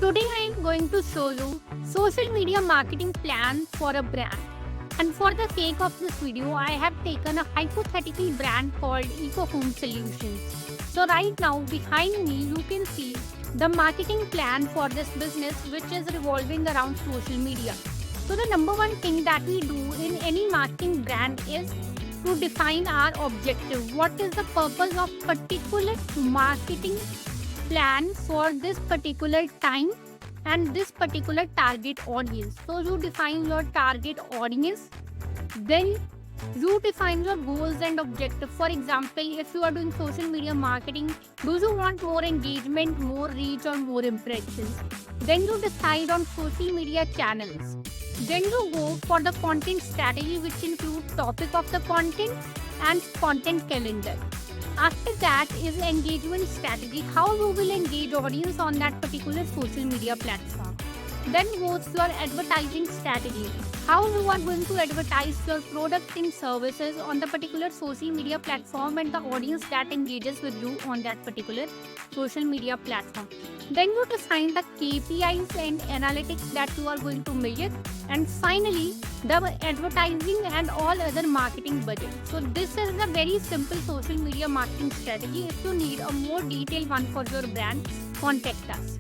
Today I am going to show you social media marketing plan for a brand. And for the sake of this video, I have taken a hypothetical brand called Eco Home Solutions. So right now behind me you can see the marketing plan for this business, which is revolving around social media. So the number one thing that we do in any marketing brand is to define our objective. What is the purpose of particular marketing plan for this particular time and this particular target audience? So you define your target audience, then you define your goals and objective. For example, if you are doing social media marketing, do you want more engagement, more reach, or more impressions? Then you decide on social media channels. Then you go for the content strategy, which includes topic of the content and content calendar. After that is engagement strategy, how you will engage audience on that particular social media platform. Then goes your advertising strategy, how you are going to advertise your product and services on the particular social media platform and the audience that engages with you on that particular social media platform. Then you define the KPIs and analytics that you are going to measure, and finally the advertising and all other marketing budget. So this is a very simple social media marketing strategy. If you need a more detailed one for your brand, contact us.